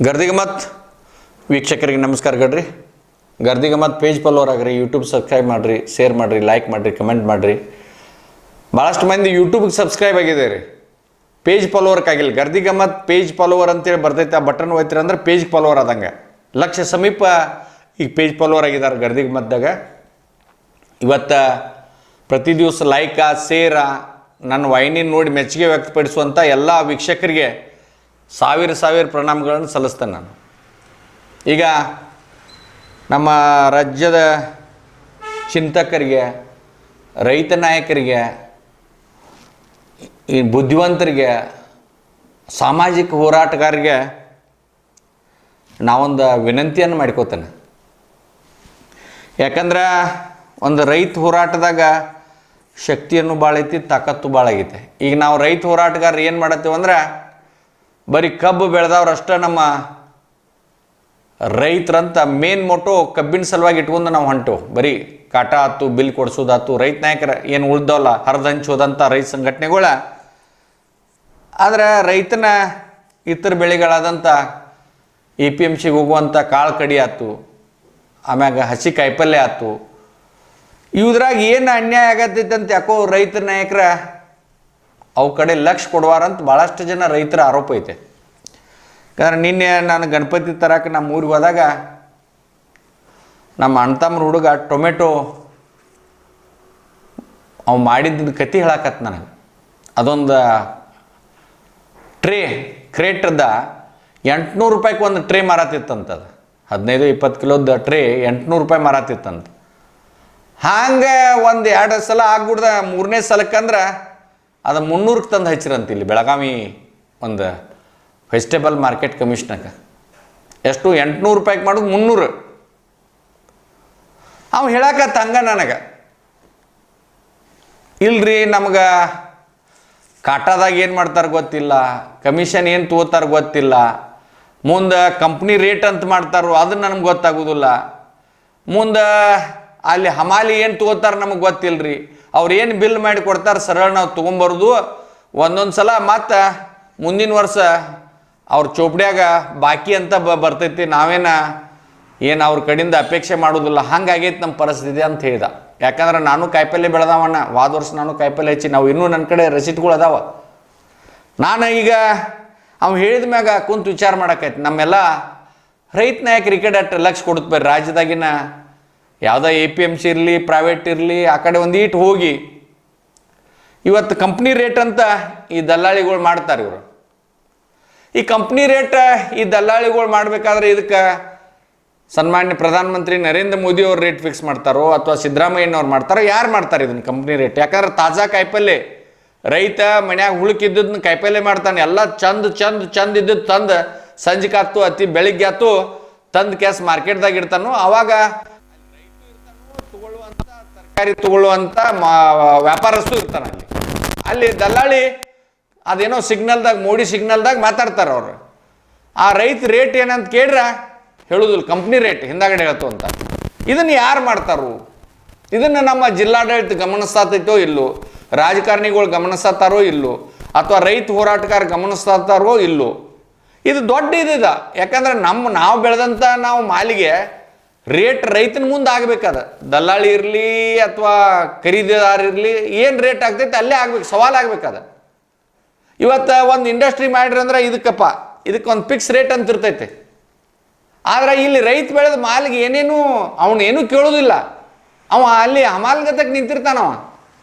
ಗರ್ದಿಗಮತ್ ವೀಕ್ಷಕರಿಗೆ ನಮಸ್ಕಾರ ಗಡ್ರಿ. Gardigamat page follower ಆಗ್ರಿ, YouTube subscribe ಮಾಡಿರಿ, ಶೇರ್ ಮಾಡಿರಿ, ಲೈಕ್ ಮಾಡಿರಿ, ಕಮೆಂಟ್ ಮಾಡಿರಿ. ಭಾಳಷ್ಟು ಮಂದಿ ಯೂಟ್ಯೂಬ್ಗೆ ಸಬ್ಸ್ಕ್ರೈಬ್ ಆಗಿದೆ ರೀ, ಪೇಜ್ ಫಾಲೋವರ್ಕಾಗಿಲ್ಲ. ಗರ್ದಿಗಮತ್ ಪೇಜ್ ಫಾಲೋವರ್ ಅಂತೇಳಿ ಬರ್ತೈತೆ, ಆ ಬಟನ್ ಒಯ್ತೀರಿ ಅಂದ್ರೆ ಪೇಜ್ ಫಾಲೋವರ್ ಆದಂಗೆ. ಲಕ್ಷ ಸಮೀಪ ಈಗ ಪೇಜ್ ಫಾಲೋವರ್ ಆಗಿದ್ದಾರೆ ಗರ್ದಿಗಮತ್ದಾಗ. ಇವತ್ತು ಪ್ರತಿ ದಿವಸ ಲೈಕ ಶೇರ ನನ್ನ ವಾಹಿನಿ ನೋಡಿ ಮೆಚ್ಚುಗೆ ವ್ಯಕ್ತಪಡಿಸುವಂಥ ಎಲ್ಲ ವೀಕ್ಷಕರಿಗೆ ಸಾವಿರ ಪ್ರಣಾಮಗಳನ್ನು ಸಲ್ಲಿಸ್ತೇನೆ ನಾನು. ಈಗ ನಮ್ಮ ರಾಜ್ಯದ ಚಿಂತಕರಿಗೆ, ರೈತ ನಾಯಕರಿಗೆ, ಈ ಬುದ್ಧಿವಂತರಿಗೆ, ಸಾಮಾಜಿಕ ಹೋರಾಟಗಾರರಿಗೆ ನಾವೊಂದು ವಿನಂತಿಯನ್ನು ಮಾಡ್ಕೋತೇನೆ. ಯಾಕಂದ್ರೆ ಒಂದು ರೈತ ಹೋರಾಟದಾಗ ಶಕ್ತಿಯನ್ನು ಭಾಳ ಐತಿ, ತಾಕತ್ತು ಭಾಳ ಆಗೈತೆ. ಈಗ ನಾವು ರೈತ ಹೋರಾಟಗಾರರು ಏನು ಮಾಡತ್ತೀವಿ ಅಂದ್ರೆ ಬರೀ ಕಬ್ಬು ಬೆಳೆದವ್ರಷ್ಟ ನಮ್ಮ ರೈತರಂತ ಮೇನ್ ಮೋಟೋ ಕಬ್ಬಿನ ಸಲುವಾಗಿ ಇಟ್ಕೊಂಡು ನಾವು ಹೊಂಟೇವು. ಬರೀ ಕಾಟ ಆಯ್ತು, ಬಿಲ್ ಕೊಡಿಸೋದಾಯ್ತು, ರೈತ ನಾಯಕರ ಏನು ಉಳ್ದವಲ್ಲ ಹರಿದಂಚೋದಂಥ ರೈತ ಸಂಘಟನೆಗಳ. ಆದರೆ ರೈತನ ಇತರ ಬೆಳೆಗಳಾದಂಥ APMCಗೆ ಹೋಗುವಂಥ ಕಾಳು ಕಡಿ ಆಯ್ತು, ಆಮ್ಯಾಗ ಹಸಿ ಕಾಯಿಪಲ್ಯ ಆಯ್ತು, ಇವ್ರಾಗ ಏನು ಅನ್ಯಾಯ ಆಗತ್ತೈತೆ ಅಂತ ಯಾಕೋ ರೈತರ ನಾಯಕರ ಅವು ಕಡೆ ಲಕ್ಷ ಕೊಡುವಾರಂತ ಭಾಳಷ್ಟು ಜನ ರೈತರ ಆರೋಪ ಐತೆ. ಯಾಕಂದ್ರೆ ನಿನ್ನೆ ನಾನು ಗಣಪತಿ ತರಕ್ಕೆ ನಮ್ಮ ಊರಿಗೆ ಹೋದಾಗ ನಮ್ಮ ಅಣ್ತಮ್ಮನ ಹುಡುಗ ಟೊಮೆಟೊ ಅವು ಮಾಡಿದ್ದ ಕತೆ ಹೇಳಕತ್ತ ನನಗೆ. ಅದೊಂದು ಕ್ರೇಟದ 800 ರೂಪಾಯಿಗೆ ಒಂದು ಟ್ರೇ ಮಾರಾತಿತ್ತಂತದು. 15-20 ಕಿಲೋದ ಟ್ರೇ 800 ರೂಪಾಯಿ ಮಾರಾತಿತ್ತಂತ. ಹಾಗೆ ಒಂದು 2 ಸಲ ಆಗ್ಬಿಡ್ದ, 3ನೇ ಸಲಕ್ಕಂದ್ರೆ ಅದು 300ಕ್ಕೆ ತಂದು ಹಚ್ಚಿರಂತ. ಇಲ್ಲಿ ಬೆಳಗಾವಿ ಒಂದು ವೆಜಿಟೇಬಲ್ ಮಾರ್ಕೆಟ್ ಕಮಿಷನಾಗ ಎಷ್ಟು 800 ರೂಪಾಯಿಗೆ ಮಾಡೋದು 300. ಅವ ಹೇಳಕತ್ತ ಹಂಗ ನನಗೆ, ಇಲ್ರಿ ನಮ್ಗೆ ಕಾಟಾದಾಗ ಏನು ಮಾಡ್ತಾರೆ ಗೊತ್ತಿಲ್ಲ, ಕಮಿಷನ್ ಏನು ತಗೋತಾರೆ ಗೊತ್ತಿಲ್ಲ, ಮುಂದೆ ಕಂಪ್ನಿ ರೇಟ್ ಅಂತ ಮಾಡ್ತಾರೋ ಅದು ನನಗೆ ಗೊತ್ತಾಗೋದಿಲ್ಲ, ಮುಂದೆ ಅಲ್ಲಿ ಹಮಾಲಿ ಏನು ತಗೋತಾರೆ ನಮಗೆ ಗೊತ್ತಿಲ್ಲರಿ, ಅವ್ರು ಏನು ಬಿಲ್ ಮಾಡಿ ಕೊಡ್ತಾರೆ ಸರಳ ನಾವು ತೊಗೊಂಬರೋದು. ಒಂದೊಂದು ಸಲ ಮತ್ತು ಮುಂದಿನ ವರ್ಷ ಅವ್ರ ಚೋಪಡ್ಯಾಗ ಬಾಕಿ ಅಂತ ಬರ್ತೈತಿ, ಏನು ಅವ್ರ ಕಡೆಯಿಂದ ಅಪೇಕ್ಷೆ ಮಾಡೋದಿಲ್ಲ. ಹಂಗಾಗೈತೆ ನಮ್ಮ ಪರಿಸ್ಥಿತಿ ಅಂತ ಹೇಳ್ದ. ಯಾಕಂದ್ರೆ ನಾನು ಕಾಯಿಪಲ್ಯ ಬೆಳೆದವಣ್ಣ, ವಾದ ವರ್ಷ ನಾನು ಕಾಯಿಪಲ್ಯ ಹಚ್ಚಿ, ನಾವು ಇನ್ನೂ ನನ್ನ ಕಡೆ ರಸೀಟ್ಗಳು ಅದಾವ. ನಾನು ಈಗ ಅವ್ನು ಹೇಳಿದ ಮ್ಯಾಗ ಕುಂತು ವಿಚಾರ ಮಾಡಕೈತಿ, ನಮ್ಮೆಲ್ಲ ರೈತ ನಾಯಕರು ಈ ಕಡೆ ಅಷ್ಟು ಲಕ್ಷ ಕೊಡುತ್ತೆ ಬರ್ರಿ. ರಾಜ್ಯದಾಗಿನ ಯಾವುದೋ APMC ಇರಲಿ, ಪ್ರೈವೇಟ್ ಇರಲಿ, ಆ ಕಡೆ ಒಂದೀಟು ಹೋಗಿ ಇವತ್ತು ಕಂಪ್ನಿ ರೇಟ್ ಅಂತ ಈ ದಲ್ಲಾಳಿಗಳು ಮಾಡ್ತಾರೆ. ಇವರು ಈ ಕಂಪ್ನಿ ರೇಟ್ ಈ ದಲ್ಲಾಳಿಗಳು ಮಾಡಬೇಕಾದ್ರೆ ಇದಕ್ಕೆ ಸನ್ಮಾನ್ಯ ಪ್ರಧಾನಮಂತ್ರಿ ನರೇಂದ್ರ ಮೋದಿ ಅವ್ರು ರೇಟ್ ಫಿಕ್ಸ್ ಮಾಡ್ತಾರೋ ಅಥವಾ ಸಿದ್ದರಾಮಯ್ಯನವ್ರು ಮಾಡ್ತಾರೋ, ಯಾರು ಮಾಡ್ತಾರೆ ಇದನ್ನು ಕಂಪ್ನಿ ರೇಟ್? ಯಾಕಂದ್ರೆ ತಾಜಾ ಕಾಯಿಪಲ್ಯ ರೈತ ಮನ್ಯಾಗ ಹುಳುಕಿದ್ದದನ್ನ ಕಾಯಿಪಲ್ಯ ಮಾಡ್ತಾನೆ. ಎಲ್ಲ ಚಂದ ಇದ್ದದ್ದು ತಂದು ಸಂಜೆಗೆ ಆಯ್ತು ಅತಿ ಬೆಳಿಗ್ಗೆ ಆಯ್ತು ತಂದು ಕ್ಯಾಸ್ ಮಾರ್ಕೆಟ್ದಾಗ ಇಡ್ತಾನೋ. ಅವಾಗ ತರಕಾರಿ ತಗೊಳ್ಳುವಂಥ ವ್ಯಾಪಾರಸ್ಥರು ಇರ್ತಾನೆ. ಅಲ್ಲಿ ದಲ್ಲಾಳಿ ಅದೇನೋ ಸಿಗ್ನಲ್ದಾಗ, ಮೋಡಿ ಸಿಗ್ನಲ್ದಾಗ ಮಾತಾಡ್ತಾರೆ ಅವರು. ಆ ರೈತ ರೇಟ್ ಏನಂತ ಕೇಳ್ರೆ ಹೇಳುದಿಲ್ಲ, ಕಂಪ್ನಿ ರೇಟ್ ಹಿಂದಾಗಡೆ ಹೇಳ್ತು ಅಂತ. ಇದನ್ನು ಯಾರು ಮಾಡ್ತಾರೋ? ಇದನ್ನು ನಮ್ಮ ಜಿಲ್ಲಾಡಳಿತ ಗಮನಿಸ್ತಾತೈತೋ ಇಲ್ಲೋ, ರಾಜಕಾರಣಿಗಳು ಗಮನಿಸ್ತಾರೋ ಇಲ್ಲೋ, ಅಥವಾ ರೈತ ಹೋರಾಟಗಾರ ಗಮನಿಸ್ತಾರೋ ಇಲ್ಲೋ. ಇದು ದೊಡ್ಡ ಇದಿದೆ. ಯಾಕಂದ್ರೆ ನಾವು ಬೆಳೆದಂಥ ನಾವು ಮಾಲಿಗೆ ರೇಟ್ ರೈತನ ಮುಂದೆ ಆಗಬೇಕಾದ. ದಲ್ಲಾಳಿ ಇರಲಿ ಅಥವಾ ಖರೀದಿದಾರ ಇರಲಿ, ಏನು ರೇಟ್ ಆಗ್ತೈತೆ ಅಲ್ಲೇ ಆಗ್ಬೇಕು, ಸವಾಲು ಆಗ್ಬೇಕಾದ. ಇವತ್ತು ಒಂದು ಇಂಡಸ್ಟ್ರಿ ಮಾಡ್ರಿ ಅಂದ್ರೆ ಇದಕ್ಕೊಂದು ಫಿಕ್ಸ್ ರೇಟ್ ಅಂತ ಇರ್ತೈತೆ. ಆದ್ರೆ ಇಲ್ಲಿ ರೈತ ಬೆಳೆದ ಮಾಲಿಗೆ ಅವನೇನು ಕೇಳೋದಿಲ್ಲ. ಅವ ಅಲ್ಲಿ ಹಮಾಲ್ಗತಕ್ಕೆ ನಿಂತಿರ್ತಾನವ.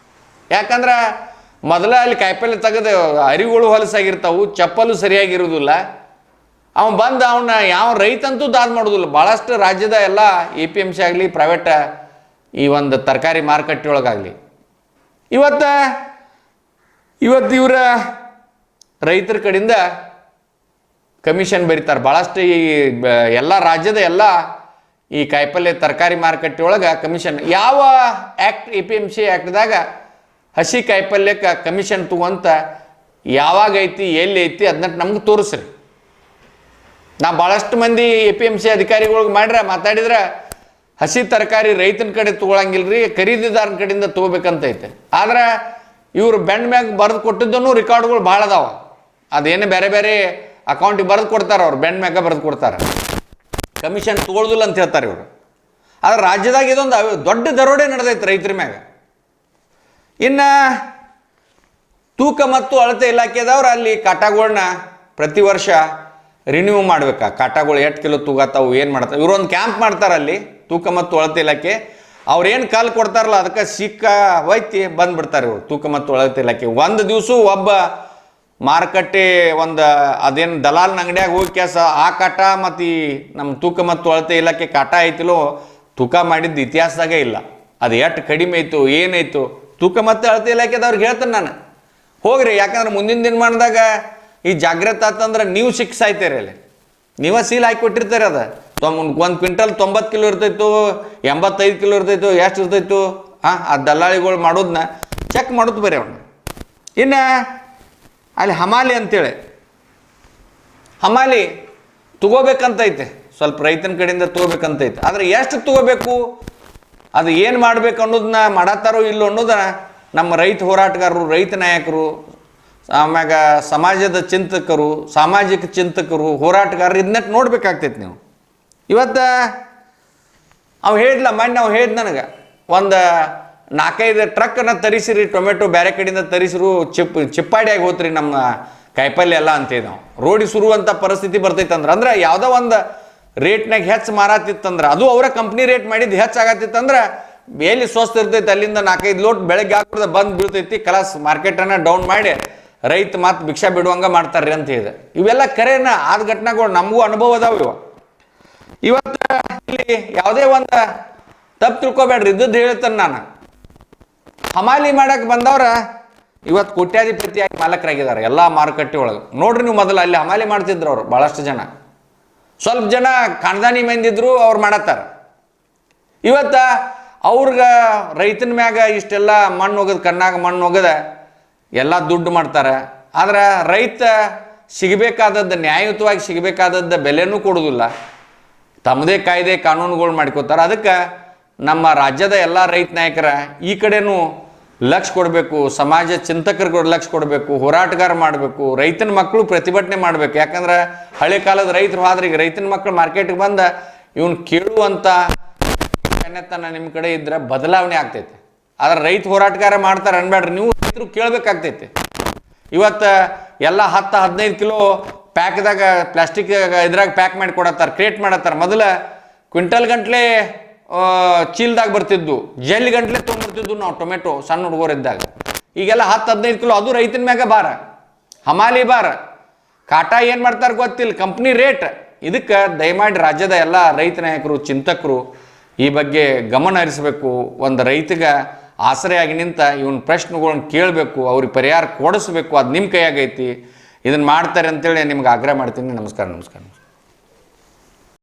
ಯಾಕಂದ್ರೆ ಮೊದಲ ಅಲ್ಲಿ ಕಾಯಿಪಲ್ಲೆ ತೆಗೆದು ಅರಿಗಳು ಹೊಲಸಾಗಿರ್ತಾವು, ಚಪ್ಪಲು ಸರಿಯಾಗಿರೋದಿಲ್ಲ. ಅವನು ಬಂದು ಅವನ್ನ ಯಾವ ರೈತಂತೂ ದಾದ ಮಾಡೋದಿಲ್ಲ. ಭಾಳಷ್ಟು ರಾಜ್ಯದ ಎಲ್ಲ APMC ಆಗಲಿ, ಪ್ರೈವೇಟ್ ಈ ಒಂದು ತರಕಾರಿ ಮಾರುಕಟ್ಟೆ ಒಳಗಾಗಲಿ ಇವತ್ತು ಇವರ ರೈತರ ಕಡೆಯಿಂದ ಕಮಿಷನ್ ಬರೀತಾರೆ ಭಾಳಷ್ಟು. ಈ ಎಲ್ಲ ರಾಜ್ಯದ ಎಲ್ಲ ಈ ಕಾಯಿಪಲ್ಯ ತರಕಾರಿ ಮಾರುಕಟ್ಟೆ ಒಳಗೆ ಕಮಿಷನ್ ಯಾವ ಆ್ಯಕ್ಟ್ APMC ಆ್ಯಕ್ಟ್ದಾಗ ಹಸಿ ಕಾಯಿಪಲ್ಯಕ್ಕೆ ಕಮಿಷನ್ ತಗೊಂತ ಯಾವಾಗ ಐತಿ, ಎಲ್ಲಿ ಐತಿ ಅದನ್ನ ನಮ್ಗೆ ತೋರಿಸ್ರಿ. ನಾ ಭಾಳಷ್ಟು ಮಂದಿ APMC ಅಧಿಕಾರಿಗಳಿಗೆ ಮಾತಾಡಿದ್ರೆ ಹಸಿ ತರಕಾರಿ ರೈತನ ಕಡೆ ತೊಗೊಳಂಗಿಲ್ರಿ, ಖರೀದಿದಾರನ ಕಡೆಯಿಂದ ತೊಗೋಬೇಕಂತೈತೆ. ಆದ್ರೆ ಇವರು ಬೆಂಡ್ ಮ್ಯಾಗ ಬರೆದು ಕೊಟ್ಟಿದ್ದೂ ರೆಕಾರ್ಡ್ಗಳು ಭಾಳ ಅದಾವ. ಅದೇನು ಬೇರೆ ಬೇರೆ ಅಕೌಂಟಿಗೆ ಬರೆದು ಕೊಡ್ತಾರೆ, ಅವ್ರು ಬೆಂಡ್ ಮ್ಯಾಗ ಬರೆದು ಕೊಡ್ತಾರೆ, ಕಮಿಷನ್ ತೊಗೊಳ್ದಿಲ್ಲ ಅಂತ ಹೇಳ್ತಾರೆ ಇವರು. ಆದರೆ ರಾಜ್ಯದಾಗ ಇದೊಂದು ದೊಡ್ಡ ದರೋಡೆ ನಡೆದೈತೆ ರೈತರ ಮ್ಯಾಗ. ಇನ್ನು ತೂಕ ಮತ್ತು ಅಳತೆ ಇಲಾಖೆದವ್ರು ಅಲ್ಲಿ ಕಾಟಾಗಳನ್ನ ಪ್ರತಿ ವರ್ಷ ರಿನ್ಯೂ ಮಾಡ್ಬೇಕಾ, ಕಾಟಾಗಳು ಎಷ್ಟು ಕಿಲೋ ತೂಗತ್ತಾವು ಏನು ಮಾಡ್ತಾವೆ, ಇವರೊಂದು ಕ್ಯಾಂಪ್ ಮಾಡ್ತಾರೆ ಅಲ್ಲಿ ತೂಕ ಮತ್ತು ಅಳತೆ ಇಲಾಖೆ. ಅವ್ರೇನು ಕಾಲ್ ಕೊಡ್ತಾರಲ್ಲ ಅದಕ್ಕೆ ಸಿಕ್ಕ ಒಯ್ತಿ ಬಂದುಬಿಡ್ತಾರೆ ಇವರು ತೂಕ ಮತ್ತು ಅಳತೆ ಇಲಾಖೆ. ಒಂದು ದಿವಸ ಒಬ್ಬ ಮಾರುಕಟ್ಟೆ ಒಂದು ಅದೇನು ದಲಾಲ್ನ ಅಂಗಡಿಯಾಗ ಹೋಗಿ ಕೆಲಸ ಆ ಕಾಟ ಮತ್ತು ಈ ನಮ್ಮ ತೂಕ ಮತ್ತು ಅಳತೆ ಇಲಾಖೆ ಕಾಟ ಐತಿಲೋ ತೂಕ ಮಾಡಿದ್ದು ಇತಿಹಾಸದಾಗೇ ಇಲ್ಲ. ಅದು ಎಷ್ಟು ಕಡಿಮೆ ಐತು ಏನಾಯ್ತು ತೂಕ ಮತ್ತು ಅಳತೆ ಇಲಾಖೆದವ್ರಿಗೆ ಹೇಳ್ತೇನೆ ನಾನು, ಹೋಗ್ರಿ. ಯಾಕಂದ್ರೆ ಮುಂದಿನ ದಿನಮಾನದಾಗ ಈ ಜಾಗ್ರತೆ ಆತಂದ್ರೆ ನೀವು ಶಿಕ್ಷಾಯ್ತೀರಿ, ಅಲ್ಲಿ ನೀವೇ ಸೀಲ್ ಹಾಕಿ ಕೊಟ್ಟಿರ್ತಾರೆ. ಅದು ಒಂದು ಕ್ವಿಂಟಲ್ 90 ಕಿಲೋ ಇರ್ತೈತು, 85 ಕಿಲೋ ಇರ್ತೈತು, ಎಷ್ಟು ಇರ್ತೈತು ಆ ದಲ್ಲಾಳಿಗಳು ಮಾಡೋದನ್ನ ಚೆಕ್ ಮಾಡೋದು ಬರೀ ಅವನ್ನ. ಇನ್ನು ಅಲ್ಲಿ ಹಮಾಲಿ ಅಂತೇಳಿ ಹಮಾಲಿ ತಗೋಬೇಕಂತೈತೆ, ಸ್ವಲ್ಪ ರೈತನ ಕಡೆಯಿಂದ ತಗೋಬೇಕಂತೈತೆ. ಆದರೆ ಎಷ್ಟು ತಗೋಬೇಕು, ಅದು ಏನು ಮಾಡಬೇಕು ಅನ್ನೋದನ್ನ ಮಾಡತ್ತಾರೋ ಇಲ್ಲೋ ಅನ್ನೋದನ್ನ ನಮ್ಮ ರೈತ ಹೋರಾಟಗಾರರು, ರೈತ ನಾಯಕರು, ಆಮ್ಯಾಗ ಸಮಾಜದ ಚಿಂತಕರು, ಸಾಮಾಜಿಕ ಚಿಂತಕರು, ಹೋರಾಟಗಾರರು ಇದನ್ನ ನೋಡ್ಬೇಕಾಗ್ತೈತೆ ನೀವು. ಇವತ್ತು ಅವು ಹೇಳಿದ್ಲ ಮೊನ್ನೆ ಅವು ಹೇಳಿದ್ ನನಗೆ, ಒಂದು 4-5 ಟ್ರಕ್ಕನ್ನು ತರಿಸಿರಿ ಟೊಮೆಟೊ ಬೇರೆ ಕಡೆಯಿಂದ ತರಿಸಿರು, ಚಿಪ್ಪಾಡಿಯಾಗಿ ಹೋತ್ರಿ ನಮ್ಮ ಕಾಯಿಪಲ್ಯ ಎಲ್ಲ ಅಂತೇಳಿ ನಾವು ರೋಡಿಗೆ ಸುರುವಂಥ ಪರಿಸ್ಥಿತಿ ಬರ್ತೈತಂದ್ರೆ, ಅಂದ್ರೆ ಯಾವುದೋ ಒಂದು ರೇಟ್ನಾಗ ಹೆಚ್ಚು ಮಾರಾತಿತ್ತಂದ್ರೆ ಅದು ಅವರ ಕಂಪ್ನಿ ರೇಟ್ ಮಾಡಿದ್ದು ಹೆಚ್ಚಾಗತ್ತಿತ್ತಂದ್ರೆ ಎಲ್ಲಿ ಸ್ವಸ್ಥ ಇರ್ತೈತೆ ಅಲ್ಲಿಂದ 4-5 ಲೋಟ್ ಬೆಳಗ್ಗೆ ಹಾಕಿದ್ರೆ ಬಂದು ಬೀಳ್ತೈತಿ, ಕಲಾಸ್ ಮಾರ್ಕೆಟನ್ನು ಡೌನ್ ಮಾಡಿ ರೈತ ಮಾತು ಭಿಕ್ಷಾ ಬಿಡುವಂಗೆ ಮಾಡ್ತಾರೆ ಅಂತ ಹೇಳಿದೆ. ಇವೆಲ್ಲ ಕರೆನ ಆದ ಘಟನೆಗಳು ನಮಗೂ ಅನುಭವ ಅದಾವ ಇವ. ಇವತ್ತು ಇಲ್ಲಿ ಯಾವುದೇ ಒಂದು ತಪ್ಪು ತಿಳ್ಕೊಬೇಡ್ರಿ, ಇದ್ದದ್ದು ಹೇಳ್ತಾನೆ ನಾನು. ಹಮಾಲಿ ಮಾಡಕ್ಕೆ ಬಂದವ್ರ ಇವತ್ತು ಕೋಟ್ಯಾಧಿಪತಿಯಾಗಿ ಮಾಲಕರಾಗಿದ್ದಾರೆ ಎಲ್ಲ ಮಾರುಕಟ್ಟೆ ಒಳಗೆ. ನೋಡ್ರಿ ನೀವು, ಮೊದಲು ಅಲ್ಲಿ ಹಮಾಲಿ ಮಾಡ್ತಿದ್ರು ಅವರು ಭಾಳಷ್ಟು ಜನ, ಸ್ವಲ್ಪ ಜನ ಖಾನ್ದಾನಿ ಮಂದಿದ್ರು ಅವ್ರು ಮಾಡತ್ತಾರ. ಇವತ್ತು ಅವ್ರಿಗೆ ರೈತನ ಮ್ಯಾಗ ಇಷ್ಟೆಲ್ಲ ಮಣ್ಣು ಹೋಗೋದು, ಕಣ್ಣಾಗ ಮಣ್ಣು ಹೋಗದ ಎಲ್ಲ ದುಡ್ಡು ಮಾಡ್ತಾರೆ. ಆದ್ರೆ ರೈತ ಸಿಗಬೇಕಾದದ್ದು, ನ್ಯಾಯಯುತವಾಗಿ ಸಿಗಬೇಕಾದದ್ದು ಬೆಲೆನೂ ಕೊಡೋದಿಲ್ಲ, ತಮ್ಮದೇ ಕಾಯ್ದೆ ಕಾನೂನುಗಳು ಮಾಡ್ಕೋತಾರೆ. ಅದಕ್ಕೆ ನಮ್ಮ ರಾಜ್ಯದ ಎಲ್ಲ ರೈತ ನಾಯಕರ ಈ ಕಡೆನೂ ಲಕ್ಷ್ಯ ಕೊಡಬೇಕು, ಸಮಾಜ ಚಿಂತಕರಿಗೆ ಲಕ್ಷ್ಯ ಕೊಡಬೇಕು, ಹೋರಾಟಗಾರ ಮಾಡಬೇಕು, ರೈತನ ಮಕ್ಕಳು ಪ್ರತಿಭಟನೆ ಮಾಡಬೇಕು. ಯಾಕಂದ್ರೆ ಹಳೆ ಕಾಲದ ರೈತರು ಆದ್ರೆ ಈಗ ರೈತನ ಮಕ್ಕಳು ಮಾರ್ಕೆಟ್ಗೆ ಬಂದ ಇವನು ಕೇಳುವಂಥ ಕನ್ನೆತನ ನಿಮ್ಮ ಕಡೆ ಇದ್ರೆ ಬದಲಾವಣೆ ಆಗ್ತೈತೆ. ಆದ್ರೆ ರೈತ ಹೋರಾಟಗಾರ ಮಾಡ್ತಾರೆ ಅನ್ಬೇಡ್ರಿ, ನೀವು ರೈತರು ಕೇಳಬೇಕಾಗ್ತೈತೆ. ಇವತ್ತು ಎಲ್ಲ 10-15 ಕಿಲೋ ಪ್ಯಾಕ್ದಾಗ ಪ್ಲಾಸ್ಟಿಕ್ ಇದ್ರಾಗ ಪ್ಯಾಕ್ ಮಾಡಿ ಕೊಡತ್ತಾರೆ, ಕ್ರಿಯೇಟ್ ಮಾಡತ್ತಾರೆ. ಮೊದಲ ಕ್ವಿಂಟಲ್ ಗಂಟ್ಲೆ ಚೀಲ್ದಾಗ ಬರ್ತಿದ್ದು, ಜಲ್ಲಿ ಗಂಟ್ಲೆ ತೊಗೊಂಡ್ಬರ್ತಿದ್ದು ನಾವು ಟೊಮೆಟೊ ಸಣ್ಣ ಹುಡುಗರಿದ್ದಾಗ. ಈಗೆಲ್ಲ 10-15 ಕಿಲೋ, ಅದು ರೈತನ ಮ್ಯಾಗ ಬಾರ, ಹಮಾಲಿ ಬಾರ, ಕಾಟಾ ಏನು ಮಾಡ್ತಾರೆ ಗೊತ್ತಿಲ್ಲ, ಕಂಪ್ನಿ ರೇಟ್. ಇದಕ್ಕೆ ದಯಮಾಡಿ ರಾಜ್ಯದ ಎಲ್ಲ ರೈತ ನಾಯಕರು, ಚಿಂತಕರು ಈ ಬಗ್ಗೆ ಗಮನ ಹರಿಸಬೇಕು. ಒಂದು ರೈತಗೆ ಆಸರೆಯಾಗಿ ನಿಂತ ಇವನ್ ಪ್ರಶ್ನೆಗಳನ್ನ ಕೇಳಬೇಕು, ಅವ್ರಿಗೆ ಪರಿಹಾರ ಕೊಡಿಸ್ಬೇಕು. ಅದು ನಿಮ್ಮ ಕೈಯಾಗೈತಿ, ಇದನ್ನು ಮಾಡ್ತಾರೆ ಅಂತೇಳಿ ನಿಮ್ಗೆ ಆಗ್ರಹ ಮಾಡ್ತೀನಿ. ನಮಸ್ಕಾರ.